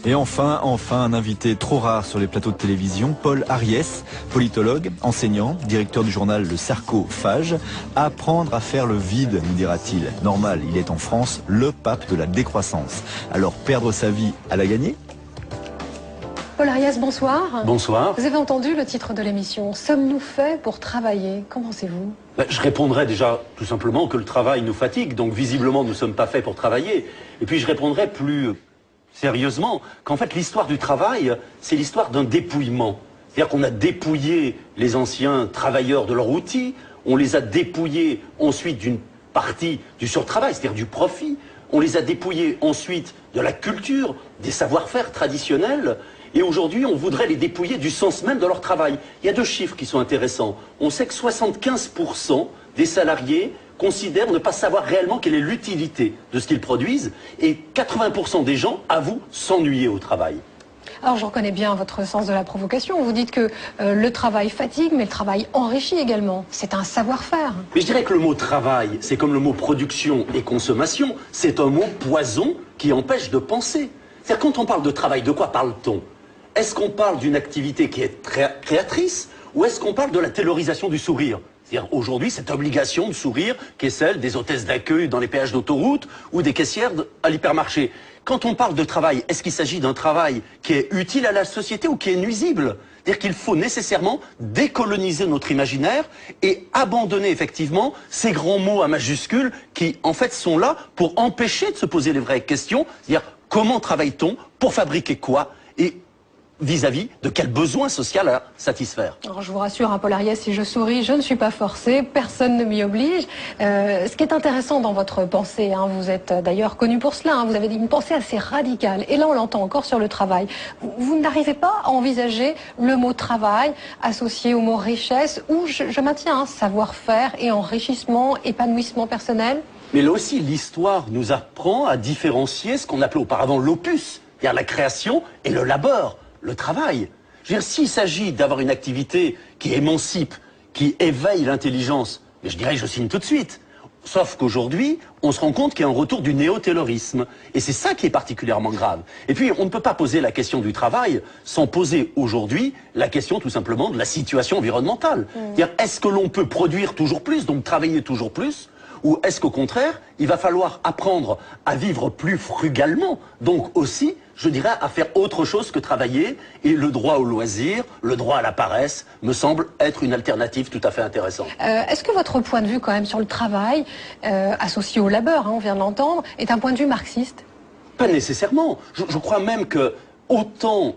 Et enfin, un invité trop rare sur les plateaux de télévision, Paul Ariès, politologue, enseignant, directeur du journal Le Sarcophage. Apprendre à faire le vide, nous dira-t-il. Normal, il est en France le pape de la décroissance. Alors perdre sa vie à la gagner ? Paul Ariès, bonsoir. Bonsoir. Vous avez entendu le titre de l'émission. Sommes-nous faits pour travailler? Qu'en pensez-vous? Je répondrai déjà tout simplement que le travail nous fatigue, donc visiblement nous ne sommes pas faits pour travailler. Et puis je répondrai plus sérieusement qu'en fait l'histoire du travail, c'est l'histoire d'un dépouillement. C'est-à-dire qu'on a dépouillé les anciens travailleurs de leurs outils, on les a dépouillés ensuite d'une partie du surtravail, c'est-à-dire du profit, on les a dépouillés ensuite de la culture, des savoir-faire traditionnels, et aujourd'hui on voudrait les dépouiller du sens même de leur travail. Il y a deux chiffres qui sont intéressants. On sait que 75% des salariés considèrent ne pas savoir réellement quelle est l'utilité de ce qu'ils produisent, et 80% des gens avouent s'ennuyer au travail. Alors je reconnais bien votre sens de la provocation. Vous dites que le travail fatigue, mais le travail enrichit également. C'est un savoir-faire. Mais je dirais que le mot travail, c'est comme le mot production et consommation, c'est un mot poison qui empêche de penser. C'est-à-dire quand on parle de travail, de quoi parle-t-on? Est-ce qu'on parle d'une activité qui est créatrice, ou est-ce qu'on parle de la taylorisation du sourire? C'est-à-dire aujourd'hui cette obligation de sourire qui est celle des hôtesses d'accueil dans les péages d'autoroute ou des caissières à l'hypermarché. Quand on parle de travail, est-ce qu'il s'agit d'un travail qui est utile à la société ou qui est nuisible? C'est-à-dire qu'il faut nécessairement décoloniser notre imaginaire et abandonner effectivement ces grands mots à majuscules qui en fait sont là pour empêcher de se poser les vraies questions. C'est-à-dire comment travaille-t-on, pour fabriquer quoi, et vis-à-vis de quel besoin social à satisfaire. Alors je vous rassure, Paul Ariès, si je souris, je ne suis pas forcée, personne ne m'y oblige. Ce qui est intéressant dans votre pensée, vous êtes d'ailleurs connu pour cela, vous avez une pensée assez radicale, et là on l'entend encore sur le travail. Vous n'arrivez pas à envisager le mot travail associé au mot richesse, ou je maintiens savoir-faire et enrichissement, épanouissement personnel? Mais là aussi, l'histoire nous apprend à différencier ce qu'on appelait auparavant l'opus, c'est-à-dire la création, et le labeur, le travail. Je veux dire, s'il s'agit d'avoir une activité qui émancipe, qui éveille l'intelligence, je dirais, je signe tout de suite. Sauf qu'aujourd'hui, on se rend compte qu'il y a un retour du néo-taylorisme. Et c'est ça qui est particulièrement grave. Et puis, on ne peut pas poser la question du travail sans poser aujourd'hui la question tout simplement de la situation environnementale. C'est-à-dire, est-ce que l'on peut produire toujours plus, donc travailler toujours plus, ou est-ce qu'au contraire, il va falloir apprendre à vivre plus frugalement, donc aussi, je dirais, à faire autre chose que travailler, et le droit au loisir, le droit à la paresse, me semble être une alternative tout à fait intéressante. Est-ce que votre point de vue quand même sur le travail, associé au labeur, on vient de l'entendre, est un point de vue marxiste? Pas nécessairement. Je crois même que autant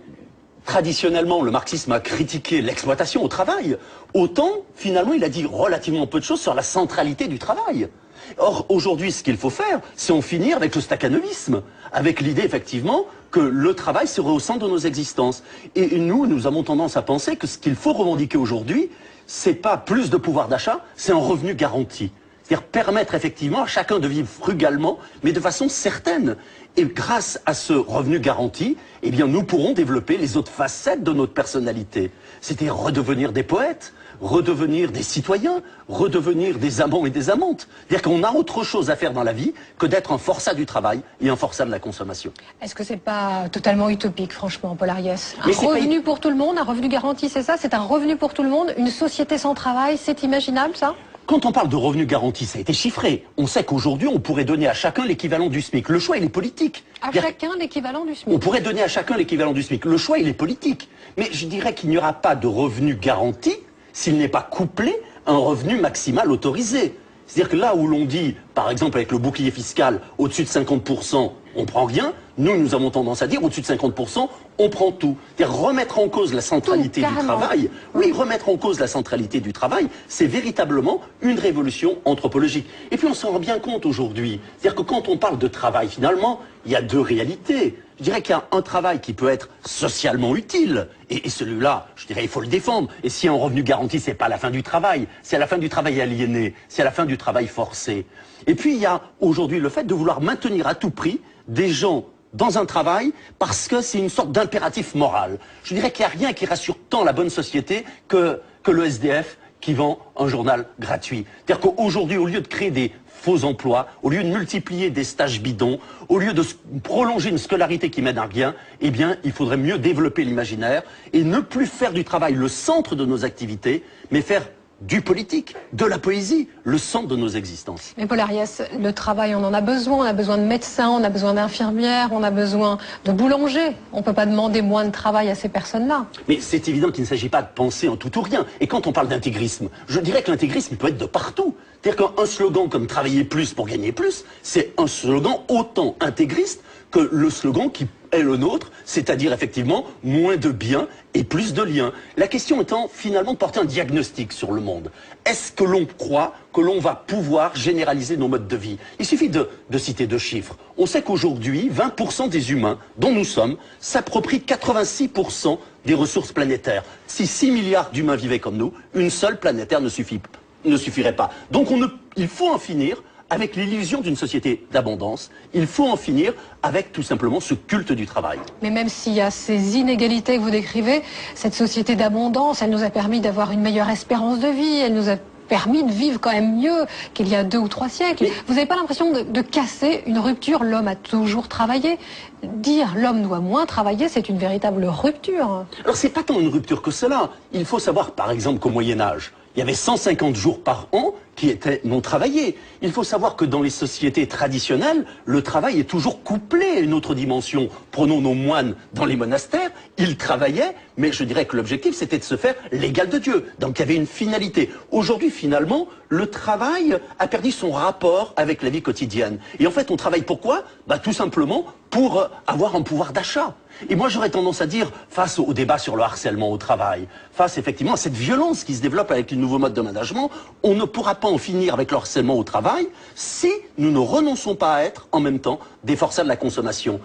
traditionnellement le marxisme a critiqué l'exploitation au travail, autant finalement il a dit relativement peu de choses sur la centralité du travail. Or aujourd'hui ce qu'il faut faire, c'est en finir avec le stakhanovisme, avec l'idée effectivement que le travail serait au centre de nos existences. Et nous avons tendance à penser que ce qu'il faut revendiquer aujourd'hui, c'est pas plus de pouvoir d'achat, c'est un revenu garanti. C'est-à-dire permettre effectivement à chacun de vivre frugalement, mais de façon certaine. Et grâce à ce revenu garanti, eh bien, nous pourrons développer les autres facettes de notre personnalité. C'est-à-dire redevenir des poètes, redevenir des citoyens, redevenir des amants et des amantes. C'est-à-dire qu'on a autre chose à faire dans la vie que d'être un forçat du travail et un forçat de la consommation. Est-ce que c'est pas totalement utopique, franchement, Paul Ariès? Un revenu pour tout le monde, un revenu garanti, c'est ça? C'est un revenu pour tout le monde? Une société sans travail, c'est imaginable, ça? Quand on parle de revenu garanti, ça a été chiffré. On sait qu'aujourd'hui, on pourrait donner à chacun l'équivalent du SMIC. Le choix, il est politique. À chacun l'équivalent du SMIC. On pourrait donner à chacun l'équivalent du SMIC. Le choix, il est politique. Mais je dirais qu'il n'y aura pas de revenu garanti s'il n'est pas couplé à un revenu maximal autorisé. C'est-à-dire que là où l'on dit, par exemple avec le bouclier fiscal, au-dessus de 50%, on prend rien, nous avons tendance à dire, au-dessus de 50%, on prend tout. C'est-à-dire remettre en cause la centralité du travail. Oui, remettre en cause la centralité du travail, c'est véritablement une révolution anthropologique. Et puis on s'en rend bien compte aujourd'hui. C'est-à-dire que quand on parle de travail, finalement, il y a deux réalités. Je dirais qu'il y a un travail qui peut être socialement utile, et celui-là, je dirais, il faut le défendre. Et si un revenu garanti, c'est pas la fin du travail, c'est la fin du travail aliéné, c'est la fin du travail forcé. Et puis il y a aujourd'hui le fait de vouloir maintenir à tout prix des gens dans un travail parce que c'est une sorte d'impératif moral. Je dirais qu'il n'y a rien qui rassure tant la bonne société que le SDF qui vend un journal gratuit. C'est-à-dire qu'aujourd'hui, au lieu de créer des faux emplois, au lieu de multiplier des stages bidons, au lieu de prolonger une scolarité qui mène à rien, eh bien, il faudrait mieux développer l'imaginaire et ne plus faire du travail le centre de nos activités, mais faire du politique, de la poésie, le centre de nos existences. Mais Paul Ariès, le travail, on en a besoin de médecins, on a besoin d'infirmières, on a besoin de boulangers. On ne peut pas demander moins de travail à ces personnes-là. Mais c'est évident qu'il ne s'agit pas de penser en tout ou rien. Et quand on parle d'intégrisme, je dirais que l'intégrisme peut être de partout. C'est-à-dire qu'un slogan comme « travailler plus pour gagner plus », c'est un slogan autant intégriste que le slogan qui est le nôtre, c'est-à-dire effectivement moins de biens et plus de liens. La question étant finalement de porter un diagnostic sur le monde. Est-ce que l'on croit que l'on va pouvoir généraliser nos modes de vie? Il suffit de citer deux chiffres. On sait qu'aujourd'hui, 20% des humains dont nous sommes s'approprient 86% des ressources planétaires. Si 6 milliards d'humains vivaient comme nous, une seule planétaire ne suffirait pas. Donc il faut en finir avec l'illusion d'une société d'abondance. Il faut en finir avec tout simplement ce culte du travail. Mais même s'il y a ces inégalités que vous décrivez, cette société d'abondance, elle nous a permis d'avoir une meilleure espérance de vie, elle nous a permis de vivre quand même mieux qu'il y a 2 ou 3 siècles. Mais vous n'avez pas l'impression de casser une rupture? L'homme a toujours travaillé. Dire l'homme doit moins travailler, c'est une véritable rupture. Alors c'est pas tant une rupture que cela. Il faut savoir par exemple qu'au Moyen-Âge, il y avait 150 jours par an qui étaient non travaillés. Il faut savoir que dans les sociétés traditionnelles, le travail est toujours couplé à une autre dimension. Prenons nos moines dans les monastères, ils travaillaient, mais je dirais que l'objectif c'était de se faire l'égal de Dieu. Donc il y avait une finalité. Aujourd'hui finalement, le travail a perdu son rapport avec la vie quotidienne. Et en fait on travaille pourquoi? Tout simplement pour avoir un pouvoir d'achat. Et moi j'aurais tendance à dire, face au débat sur le harcèlement au travail, face effectivement à cette violence qui se développe avec les nouveaux modes de management, on ne pourra pas en finir avec le harcèlement au travail si nous ne renonçons pas à être en même temps des forçats de la consommation.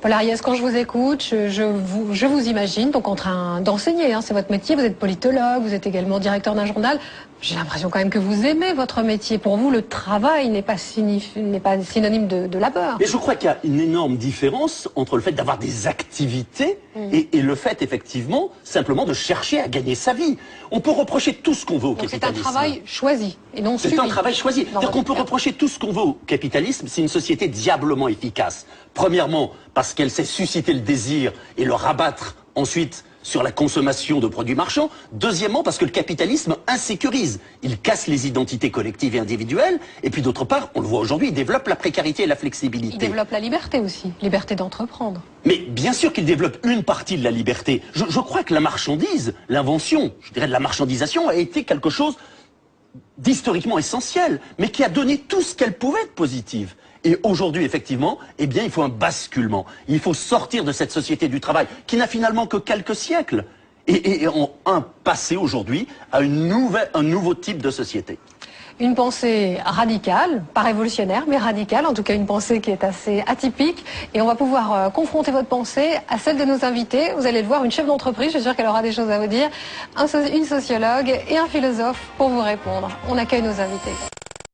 Paul Ariès, quand je vous écoute, je vous imagine donc en train d'enseigner, c'est votre métier, vous êtes politologue, vous êtes également directeur d'un journal. J'ai l'impression quand même que vous aimez votre métier. Pour vous, le travail n'est pas synonyme de labeur. Mais je crois qu'il y a une énorme différence entre le fait d'avoir des activités et le fait, effectivement, simplement de chercher à gagner sa vie. On peut reprocher tout ce qu'on veut au capitalisme. C'est un travail choisi et non subi. C'est un travail choisi. C'est-à-dire qu'on peut reprocher tout ce qu'on veut au capitalisme, c'est une société diablement efficace. Premièrement, parce qu'elle sait susciter le désir et le rabattre ensuite sur la consommation de produits marchands. Deuxièmement, parce que le capitalisme insécurise. Il casse les identités collectives et individuelles. Et puis d'autre part, on le voit aujourd'hui, il développe la précarité et la flexibilité. Il développe la liberté aussi, liberté d'entreprendre. Mais bien sûr qu'il développe une partie de la liberté. Je crois que la marchandise, l'invention, je dirais de la marchandisation, a été quelque chose d'historiquement essentiel, mais qui a donné tout ce qu'elle pouvait être positive. Et aujourd'hui, effectivement, eh bien, il faut un basculement. Il faut sortir de cette société du travail qui n'a finalement que quelques siècles et passer aujourd'hui à un nouveau type de société. Une pensée radicale, pas révolutionnaire, mais radicale, en tout cas une pensée qui est assez atypique. Et on va pouvoir confronter votre pensée à celle de nos invités. Vous allez le voir, une chef d'entreprise, je suis sûre qu'elle aura des choses à vous dire, une sociologue et un philosophe pour vous répondre. On accueille nos invités.